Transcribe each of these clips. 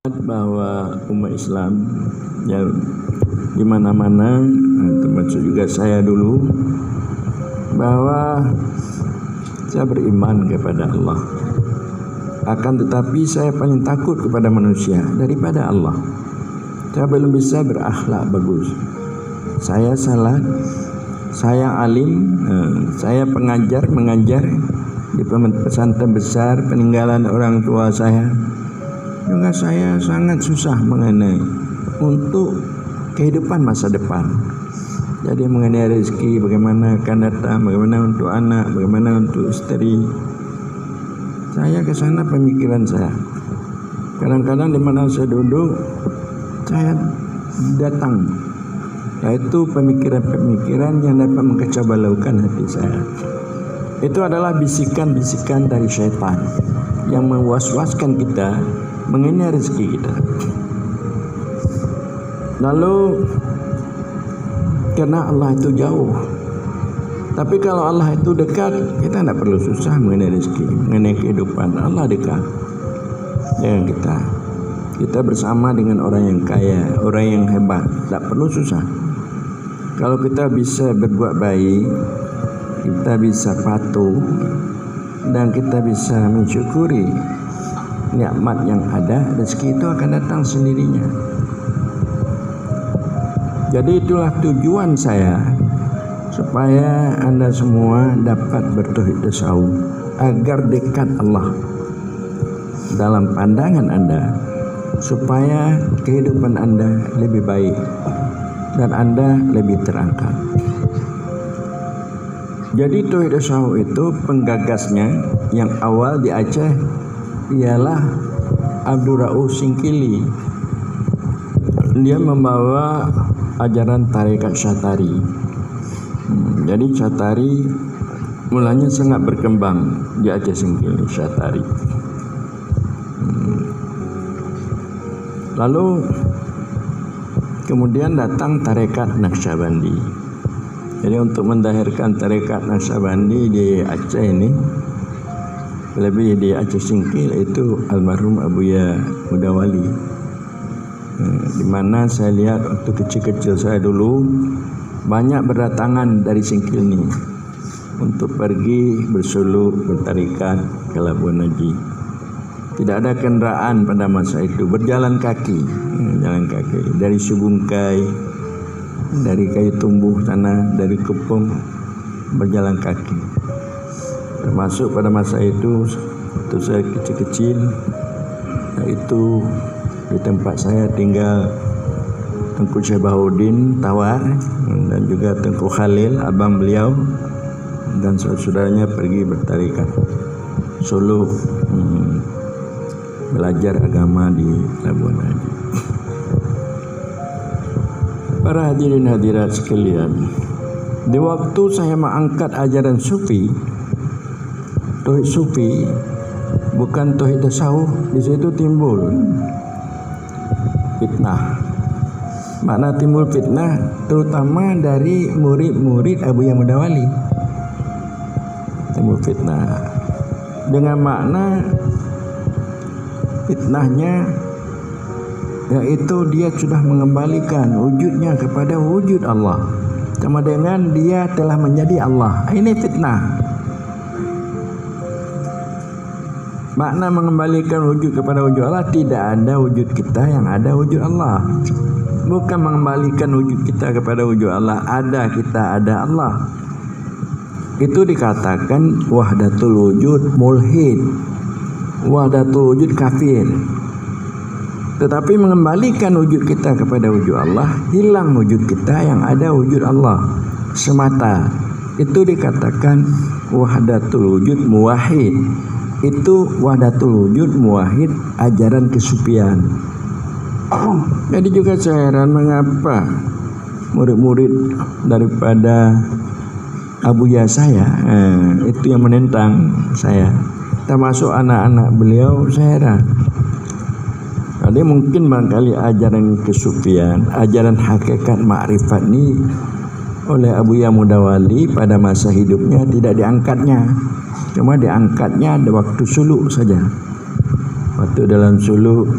Bahwa umat Islam yang di mana-mana, termasuk juga saya dulu, bahwa saya beriman kepada Allah. Akan tetapi saya paling takut kepada manusia daripada Allah. Saya belum bisa berakhlak bagus. Saya salah, saya alim, saya mengajar di pesantren besar peninggalan orang tua saya. Juga saya sangat susah mengenai untuk kehidupan masa depan. Jadi mengenai rezeki, bagaimana akan datang, bagaimana untuk anak, bagaimana untuk istri. Saya ke sana pemikiran saya. Kadang-kadang di mana saya duduk, saya datang. Yaitu pemikiran-pemikiran yang dapat mengkacau balaukan hati saya. Itu adalah bisikan-bisikan dari syaitan yang mewaswaskan kita mengenai rezeki kita. Lalu karena Allah itu jauh, tapi kalau Allah itu dekat, kita tidak perlu susah mengenai rezeki, mengenai kehidupan. Allah dekat dengan kita bersama dengan orang yang kaya, orang yang hebat, tidak perlu susah. Kalau kita bisa berbuat baik, kita bisa patuh, dan kita bisa mensyukuri nikmat yang ada, rezeki itu akan datang sendirinya. Jadi itulah tujuan saya, supaya Anda semua dapat bertauhid tasawuf agar dekat Allah dalam pandangan Anda, supaya kehidupan Anda lebih baik dan Anda lebih terangkat. Jadi tauhid tasawuf itu penggagasnya yang awal di Aceh ialah Abdul Rauf Singkili. Dia membawa ajaran tarekat Syatari. Jadi Syatari mulanya sangat berkembang di Aceh Singkili, Syatari. Lalu kemudian datang tarekat Naqsyabandi. Jadi untuk mendahirkan tarekat Naqsyabandi di Aceh ini, lebih di Aceh Singkil, itu almarhum Abuya Mudawali. Di mana saya lihat waktu kecil-kecil saya dulu banyak berdatangan dari Singkil ini untuk pergi bersuluk, bertarikat ke Labuan Haji. Tidak ada kendaraan pada masa itu, berjalan kaki, dari Subungkai, dari Kayu Tumbuh sana, dari Kepung, berjalan kaki. Termasuk pada masa itu saya kecil-kecil, yaitu di tempat saya tinggal Tengku Syabahuddin Tawar, dan juga Tengku Khalil, abang beliau, dan saudara-saudaranya pergi bertarikat Solo, belajar agama di Labuan Haji. Para hadirin hadirat sekalian, di waktu saya mengangkat ajaran sufi, tauhid sufi, bukan tauhid tasawuf, di situ timbul fitnah. Makna timbul fitnah terutama dari murid-murid Abuya Mudawali. Timbul fitnah dengan makna fitnahnya, yaitu dia sudah mengembalikan wujudnya kepada wujud Allah, sama dengan dia telah menjadi Allah. Ini fitnah. Makna mengembalikan wujud kepada wujud Allah, tidak ada wujud kita, yang ada wujud Allah. Bukan mengembalikan wujud kita kepada wujud Allah, ada kita, ada Allah. Itu dikatakan wahdatul wujud mulhid, wahdatul wujud kafir. Tetapi mengembalikan wujud kita kepada wujud Allah, hilang wujud kita, yang ada wujud Allah semata. Itu dikatakan wahdatul wujud muwahhid. Itu wahdatul wujud muwahhid, ajaran kesufian. Jadi juga saya heran mengapa murid-murid daripada Abuya saya itu yang menentang saya, termasuk anak-anak beliau. Saya heran. Jadi mungkin barangkali ajaran kesufian, ajaran hakikat makrifat ini oleh Abuya Mudawali pada masa hidupnya tidak diangkatnya. Cuma diangkatnya ada waktu suluk saja. Waktu dalam suluk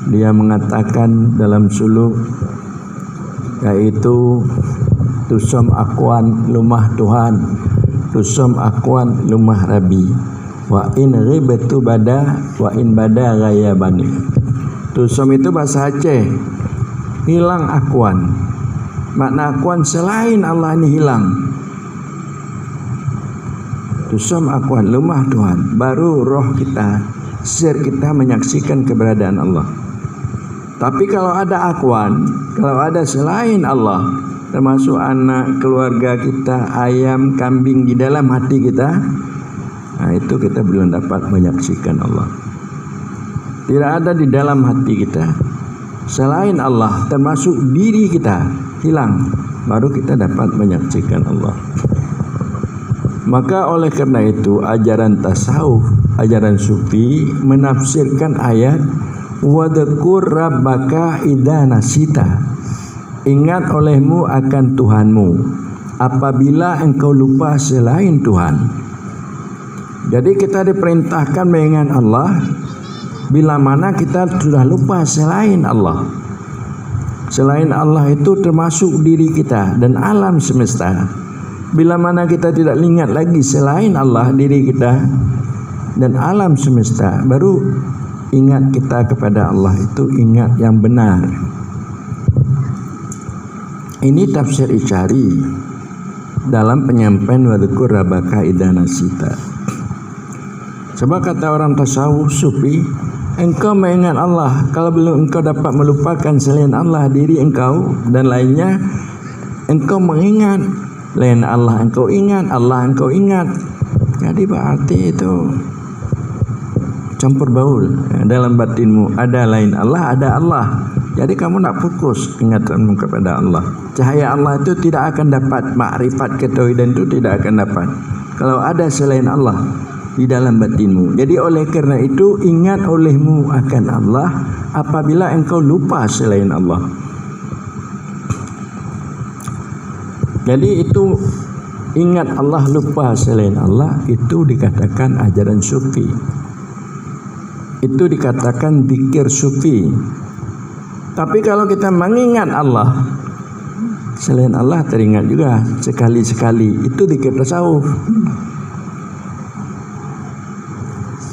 dia mengatakan dalam suluk, yaitu tusum akuan lumah Tuhan, tusum akuan lumah Rabi, wa in ghibtu bada wa in bada ghayabani. Tusum itu bahasa Aceh, hilang akuan. Makna akuan selain Allah ini hilang. Tusum akuan lumah Tuhan, baru roh kita, sir kita menyaksikan keberadaan Allah. Tapi kalau ada akuan, kalau ada selain Allah, termasuk anak, keluarga kita, ayam, kambing di dalam hati kita, nah itu kita belum dapat menyaksikan Allah. Tidak ada di dalam hati kita selain Allah, termasuk diri kita, hilang, baru kita dapat menyaksikan Allah. Maka oleh karena itu ajaran tasawuf, ajaran sufi menafsirkan ayat wadhkur rabbaka idza nasita. Ingat olehmu akan Tuhanmu apabila engkau lupa selain Tuhan. Jadi kita diperintahkan mengingat Allah bila mana kita sudah lupa selain Allah. Selain Allah itu termasuk diri kita dan alam semesta. Bila mana kita tidak ingat lagi selain Allah, diri kita dan alam semesta, baru ingat kita kepada Allah itu ingat yang benar. Ini tafsir Isyari dalam penyampaian wadhkur rabbaka idza nasita. Sebab kata orang tasawuf sufi, engkau mengingat Allah, kalau belum engkau dapat melupakan selain Allah diri engkau dan lainnya, engkau mengingat lain Allah, engkau ingat Allah, engkau ingat. Jadi berarti itu campur baul. Dalam batinmu ada lain Allah, ada Allah. Jadi kamu nak fokus ingatanmu kepada Allah. Cahaya Allah itu tidak akan dapat, makrifat ketauhidan itu tidak akan dapat kalau ada selain Allah di dalam batinmu. Jadi oleh kerana itu ingat olehmu akan Allah apabila engkau lupa selain Allah. Jadi itu ingat Allah lupa selain Allah, itu dikatakan ajaran sufi. Itu dikatakan zikir sufi. Tapi kalau kita mengingat Allah selain Allah teringat juga sekali-sekali, itu zikir tasawuf.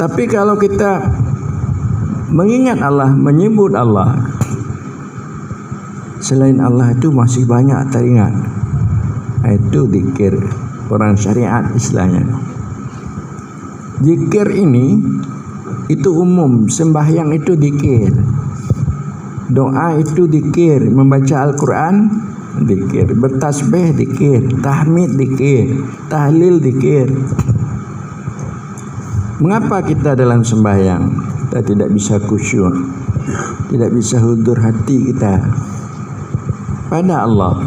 Tapi kalau kita mengingat Allah, menyebut Allah selain Allah itu masih banyak teringat, itu zikir orang syariat istilahnya. Zikir ini itu umum, sembahyang itu zikir, doa itu zikir, membaca Al-Quran zikir, bertasbih zikir, tahmid zikir, tahlil zikir. Mengapa kita dalam sembahyang kita tidak bisa khusyuk, tidak bisa hudur hati kita pada Allah?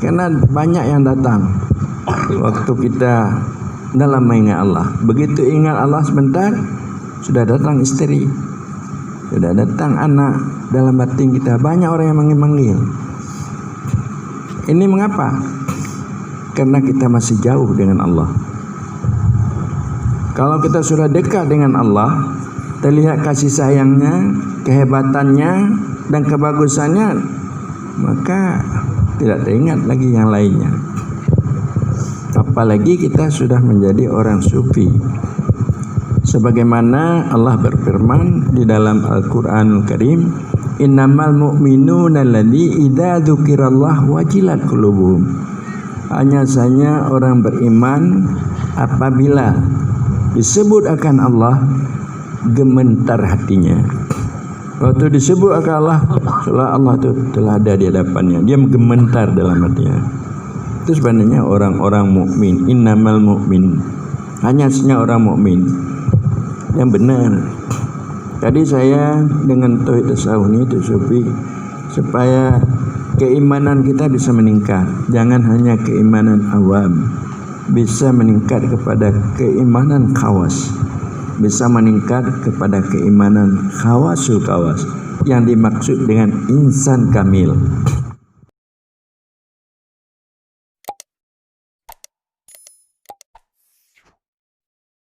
Karena banyak yang datang waktu kita dalam mengingat Allah. Begitu ingat Allah sebentar, sudah datang istri, sudah datang anak dalam batin kita. Banyak orang yang manggil-manggil. Ini mengapa? Karena kita masih jauh dengan Allah. Kalau kita sudah dekat dengan Allah, terlihat kasih sayangnya, kehebatannya dan kebagusannya, maka tidak teringat lagi yang lainnya. Apalagi kita sudah menjadi orang sufi. Sebagaimana Allah berfirman di dalam Al-Qur'anul Karim, innamal mu'minuna alladzi idza dzukirallah wajilat qulubuhum. Hanya saja orang beriman apabila disebut akan Allah gemetar hatinya. Waktu disebut akan Allah, seolah Allah itu telah ada di hadapannya, dia gemetar dalam hatinya. Itu sebenarnya orang-orang mukmin. Innamal mu'min, hanya saja orang mukmin yang benar. Jadi saya dengan tauhid tasawuf ini itu sufi, supaya keimanan kita bisa meningkat. Jangan hanya keimanan awam, bisa meningkat kepada keimanan khawas, bisa meningkat kepada keimanan khawasul khawas, yang dimaksud dengan insan kamil.